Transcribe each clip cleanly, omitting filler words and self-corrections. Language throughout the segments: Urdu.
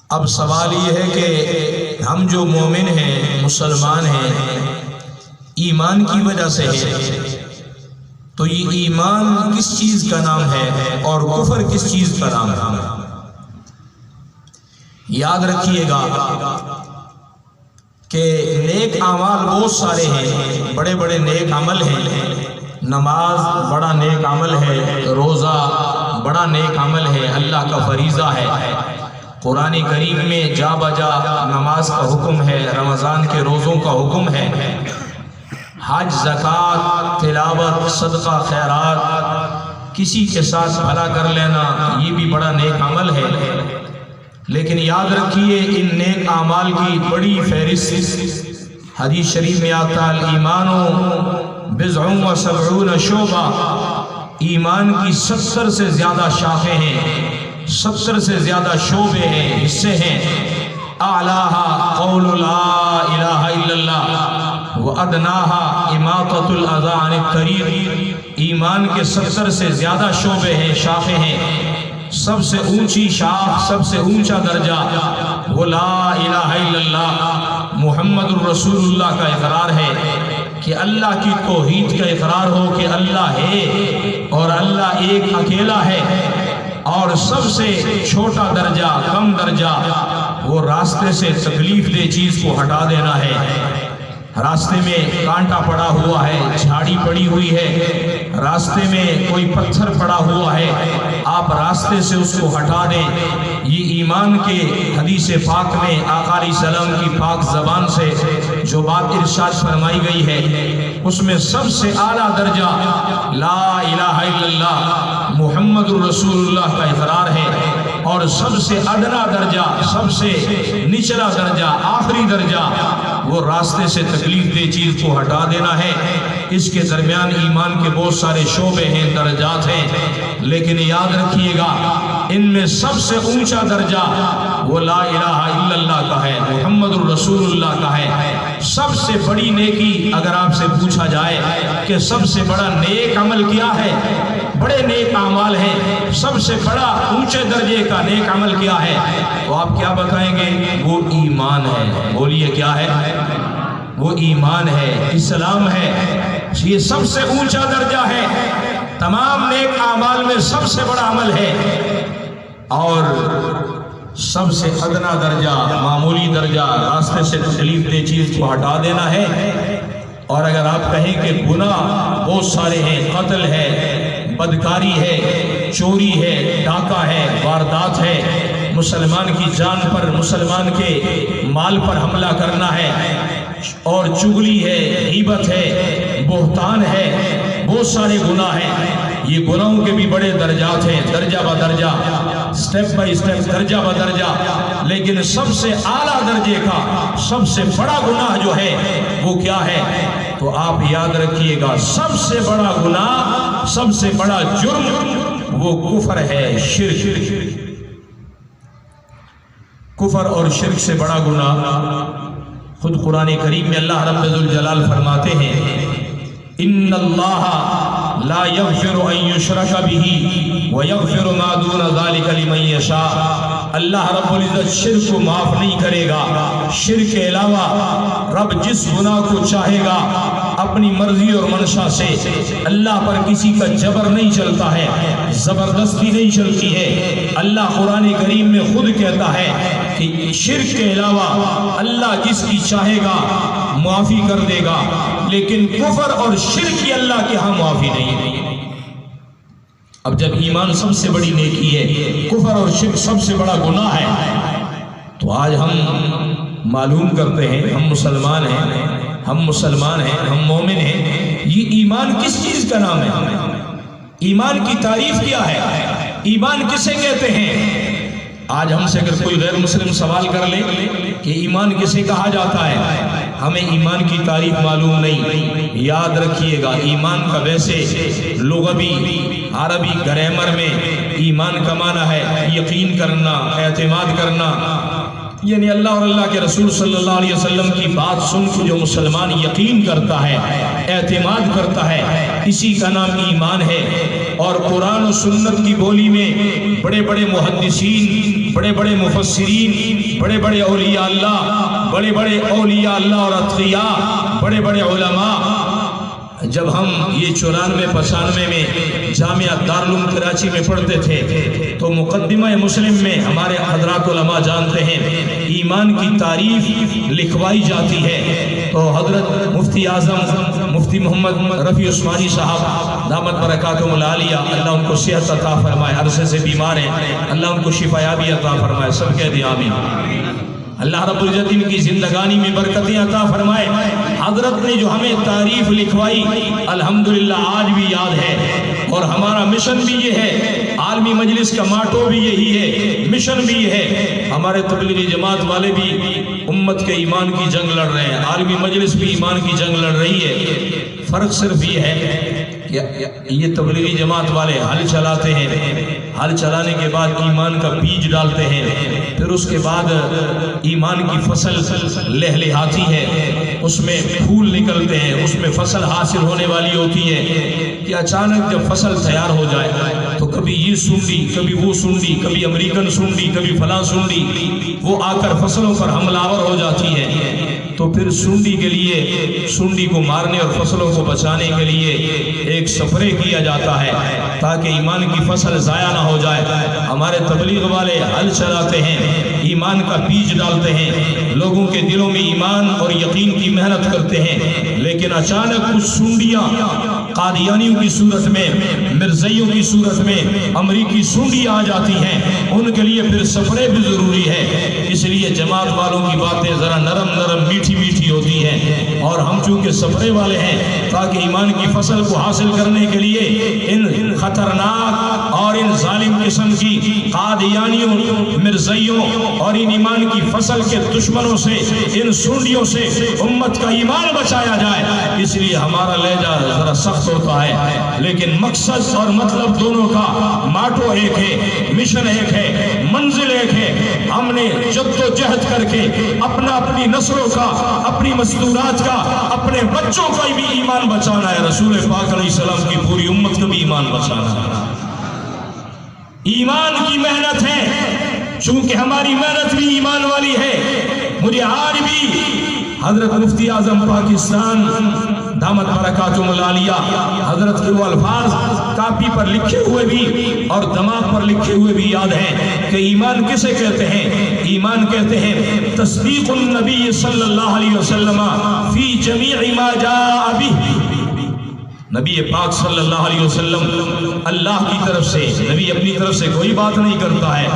اب سوال یہ ہے کہ ہم جو مومن ہیں، مسلمان ہیں، ایمان کی وجہ سے ہیں، تو یہ ایمان کس چیز کا نام ہے اور کفر کس چیز کا نام ہے؟ یاد رکھیے گا کہ نیک اعمال بہت سارے ہیں، بڑے بڑے نیک عمل ہیں۔ نماز بڑا نیک عمل ہے، روزہ بڑا نیک عمل ہے، اللہ کا فریضہ ہے۔ قرآن کریم میں جا بجا نماز کا حکم ہے، رمضان کے روزوں کا حکم ہے، حج، زکوٰۃ، تلاوت، صدقہ، خیرات، کسی کے ساتھ بھلا کر لینا، یہ بھی بڑا نیک عمل ہے۔ لیکن یاد رکھیے ان نیک اعمال کی بڑی فہرست حدیث شریف میں آتا ہے، ایمان بضع و سبعون شعبہ، ایمان کی 70 سے زیادہ شاخیں ہیں، 70 سے زیادہ شعبے ہیں، حصے ہیں۔ اعلیٰ قول لا الہ الا اللہ وادناہا اماطۃ الاذی عن الطریق، ایمان کے 70 سے زیادہ شعبے ہیں، شاخیں ہیں۔ سب سے اونچی شاخ، سب سے اونچا درجہ وہ لا الہ الا اللہ، محمد الرسول اللہ کا اقرار ہے، کہ اللہ کی توحید کا اقرار ہو کہ اللہ ہے اور اللہ ایک اکیلا ہے۔ اور سب سے چھوٹا درجہ، کم درجہ، وہ راستے سے تکلیف دہ چیز کو ہٹا دینا ہے۔ راستے میں کانٹا پڑا ہوا ہے، جھاڑی پڑی ہوئی ہے، راستے میں کوئی پتھر پڑا ہوا ہے، آپ راستے سے اس کو ہٹا دیں۔ یہ ایمان کے حدیث پاک میں آقا علیہ السلام کی پاک زبان سے جو بات ارشاد فرمائی گئی ہے، اس میں سب سے اعلیٰ درجہ لا الہ الا اللہ محمد الرسول اللہ کا اقرار ہے، اور سب سے ادنا درجہ، سب سے نچلا درجہ، آخری درجہ وہ راستے سے تکلیف دہ چیز کو ہٹا دینا ہے۔ اس کے درمیان ایمان کے بہت سارے شعبے ہیں، درجات ہیں، لیکن یاد رکھیے گا ان میں سب سے اونچا درجہ وہ لا الہ الا اللہ کا ہے، محمد الرسول اللہ کا ہے۔ سب سے بڑی نیکی اگر آپ سے پوچھا جائے کہ سب سے بڑا نیک عمل کیا ہے، بڑے نیک اعمال ہیں، سب سے بڑا اونچے درجے کا نیک عمل کیا ہے، تو آپ کیا بتائیں گے؟ وہ ایمان ہے۔ بولیے کیا ہے؟ وہ ایمان ہے، اسلام ہے۔ یہ سب سے اونچا درجہ ہے، تمام نیک اعمال میں سب سے بڑا عمل ہے، اور سب سے ادنا درجہ، معمولی درجہ، راستے سے تکلیف دہ چیز کو ہٹا دینا ہے۔ اور اگر آپ کہیں کہ گناہ بہت سارے ہیں، قتل ہے، بدکاری ہے، چوری ہے، ڈاکہ ہے، واردات ہے، مسلمان کی جان پر، مسلمان کے مال پر حملہ کرنا ہے، اور چغلی ہے، غیبت ہے، بہتان ہے، بہت سارے گناہ ہیں۔ یہ گناہوں کے بھی بڑے درجات ہیں، درجہ بدرجہ، سٹیپ بائی سٹیپ، درجہ بدرجہ، لیکن سب سے اعلیٰ درجے کا سب سے بڑا گناہ جو ہے وہ کیا ہے؟ تو آپ یاد رکھیے گا سب سے بڑا گناہ، سب سے بڑا جرم وہ کفر ہے، شرک۔ کفر اور شرک سے بڑا گناہ خود قرآن کریم میں اللہ رب الجلال فرماتے ہیں، ان اللہ لا یغفر ان یشرک بہ ویغفر ما دون ذلک لمن یشاء، اللہ رب العزت شرک کو معاف نہیں کرے گا، شرک کے علاوہ رب جس گناہ کو چاہے گا اپنی مرضی اور منشا سے، اللہ پر کسی کا جبر نہیں چلتا ہے، زبردستی نہیں چلتی ہے۔ اللہ قرآن کریم میں خود کہتا ہے کہ شرک کے علاوہ اللہ جس کی چاہے گا معافی کر دے گا، لیکن کفر اور شرک کی اللہ کے ہاں معافی نہیں۔ اب جب ایمان سب سے بڑی نیکی ہے، کفر اور شرک سب سے بڑا گناہ ہے، تو آج ہم معلوم کرتے ہیں ہم مسلمان ہیں، ہم مسلمان ہیں، ہم مومن ہیں۔ یہ ایمان کس چیز کا نام ہے؟ ایمان کی تعریف کیا ہے؟ ایمان کسے کہتے ہیں؟ آج ہم سے اگر کوئی غیر مسلم سوال کر لے کہ ایمان کسے کہا جاتا ہے، ہمیں ایمان کی تعریف معلوم نہیں۔ یاد رکھیے گا ایمان کا ویسے لغوی عربی گرامر میں ایمان کا معنی ہے یقین کرنا، اعتماد کرنا، یعنی اللہ اور اللہ کے رسول صلی اللہ علیہ وسلم کی بات سن کے جو مسلمان یقین کرتا ہے، اعتماد کرتا ہے، اسی کا نام ایمان ہے۔ اور قرآن و سنت کی بولی میں بڑے بڑے محدثین بڑے بڑے مفسرین، بڑے بڑے اولیاء اللہ، بڑے بڑے اولیاء اللہ اور اتقیاء، بڑے بڑے علماء، جب ہم یہ 94-95 میں جامعہ دارالعلوم کراچی میں پڑھتے تھے تو مقدمہ مسلم میں ہمارے حضرات علماء جانتے ہیں ایمان کی تعریف لکھوائی جاتی ہے، تو حضرت مفتی اعظم مفتی محمد رفیع عثمانی صاحب دامت برکاتہم العالیہ، اللہ ان کو صحت عطا فرمائے، عرصے سے بیمار ہیں، اللہ ان کو شفا یابی عطا فرمائے، سب کہہ دیں آمین۔ اللہ رب العزت ان کی زندگانی میں برکتیں عطا فرمائے۔ حضرت نے جو ہمیں تعریف لکھوائی الحمدللہ آج بھی یاد ہے، اور ہمارا مشن بھی یہ ہے، عالمی مجلس کا ماٹو بھی یہی ہے، مشن بھی یہ ہے۔ ہمارے تبلیغی جماعت والے بھی امت کے ایمان کی جنگ لڑ رہے ہیں، عالمی مجلس بھی ایمان کی جنگ لڑ رہی ہے۔ فرق صرف یہ ہے کہ یہ تبلیغی جماعت والے ہل چلاتے ہیں، ہل چلانے کے بعد ایمان کا بیج ڈالتے ہیں، پھر اس کے بعد ایمان کی فصل لہلہاتی ہے، اس میں پھول نکلتے ہیں، اس میں فصل حاصل ہونے والی ہوتی ہے کہ اچانک جب فصل تیار ہو جائے تو کبھی یہ سنڈی، کبھی وہ سنڈی، کبھی امریکن سنڈی، کبھی فلاں سنڈی وہ آ کر فصلوں پر حملہ آور ہو جاتی ہے، تو پھر سنڈی کے لیے، سنڈی کو مارنے اور فصلوں کو بچانے کے لیے ایک سپرے کیا جاتا ہے تاکہ ایمان کی فصل ضائع نہ ہو جائے۔ ہمارے تبلیغ والے ہل چلاتے ہیں، ایمان کا بیج ڈالتے ہیں، لوگوں کے دلوں میں ایمان اور یقین کی محنت کرتے ہیں، لیکن اچانک کچھ سنڈیاں قادیانیوں کی صورت میں، مرزائیوں کی صورت میں امریکی سنڈیاں آ جاتی ہیں، ان کے لیے پھر سپرے بھی ضروری ہے۔ اس لیے جماعت والوں کی باتیں ذرا نرم نرم میٹھی میٹھی ہوتی ہیں، اور ہم چونکہ سپرے والے ہیں تاکہ ایمان کی فصل کو حاصل کرنے کے لیے ان خطرناک اور ان ظالم قسم کی قادیانیوں، مرزائیوں اور ان ایمان کی فصل کے دشمنوں سے، ان سنڈیوں سے امت کا ایمان بچایا جائے۔ اس لیے ہمارا لہجہ ذرا سخت ہوتا ہے، لیکن مقصد اور مطلب دونوں کا ماٹو ایک ہے، مشن ایک ہے، منزل ایک ہے۔ ہم نے جد و جہد کر کے اپنی نسلوں کا، اپنی مستورات کا، اپنے بچوں کا بھی ایمان بچانا ہے، رسول پاک علیہ السلام کی پوری امت کا بھی ایمان بچانا ہے۔ ایمان کی محنت ہے، چونکہ ہماری محنت بھی ایمان والی ہے۔ مجھے آج بھی حضرت مفتی اعظم پاکستان دامت برکاتہم العالیہ حضرت کے وہ الفاظ کاپی پر لکھے ہوئے بھی اور دماغ پر لکھے ہوئے بھی یاد ہیں کہ ایمان کسے کہتے ہیں؟ ایمان کہتے ہیں تصدیق النبی صلی اللہ علیہ وسلم فی جمیع ما جاء بہ۔ نبی پاک صلی اللہ علیہ وسلم اللہ کی طرف سے، نبی اپنی طرف سے کوئی بات نہیں کرتا ہے،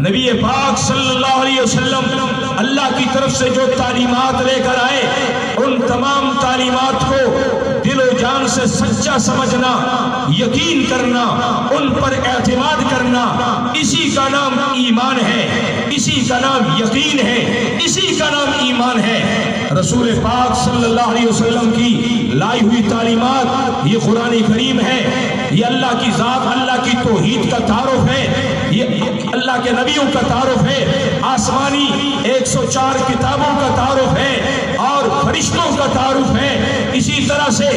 نبی پاک صلی اللہ علیہ وسلم اللہ کی طرف سے جو تعلیمات لے کر آئے، ان تمام تعلیمات کو دل و جان سے سچا سمجھنا، یقین کرنا، ان پر اعتماد کرنا، اسی کا نام ایمان ہے، اسی کا نام یقین ہے، اسی کا نام ایمان ہے۔ رسول پاک صلی اللہ علیہ وسلم کی لائی ہوئی تعلیمات، یہ قرآن کریم ہے، یہ اللہ کی ذات، اللہ کی توحید کا تعارف ہے، یہ اللہ کے نبیوں کا تعارف ہے، آسمانی 104 کتابوں کا تعارف ہے اور فرشتوں کا تعارف ہے، اسی طرح سے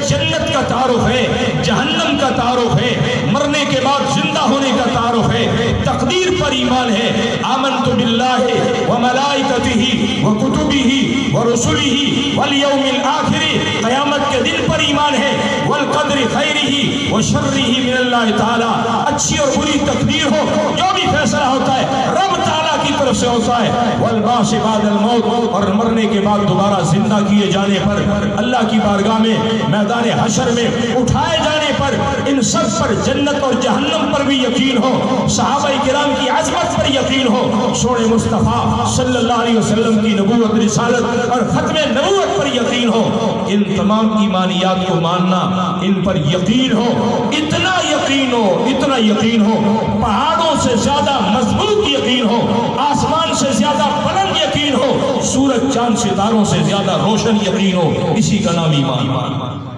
جنت کا تعارف ہے، جہنم کا تعارف ہے، مرنے کے بعد زندہ ہونے کا تعارف ہے، تقدیر پر ایمان ہے۔ آمنت باللہ وملائکتہ وکتبہ ورسلہ والیوم الآخر، قیامت کے دن پر ایمان ہے، والقدر خیرہ وشرہ من اللہ تعالی، اچھی اور بری تقدیر ہو، جو بھی فیصلہ ہوتا ہے رب تعالیٰ کی طرف سے ہوتا ہے، والبعث بعد الموت، اور مرنے کے بعد دوبارہ زندہ کیے جانے پر، اللہ کی بارگاہ میں میدان حشر میں اٹھائے جانے پر، ان سب پر، جنت اور جہنم پر بھی یقین ہو، صحابہ کرام کی عظمت پر یقین ہو، سونے مصطفیٰ صلی اللہ علیہ وسلم کی نبوت، رسالت اور ختم نبوت پر یقین ہو، ان تمام ایمانیات کو ماننا، ان پر یقین ہو، اتنا یقین ہو، اتنا یقین ہو، پہاڑوں سے زیادہ مضبوط یقین ہو، آسمان سے زیادہ بلند یقین ہو، سورج چاند ستاروں سے زیادہ روشن یقین ہو، اسی کا نام ایمان۔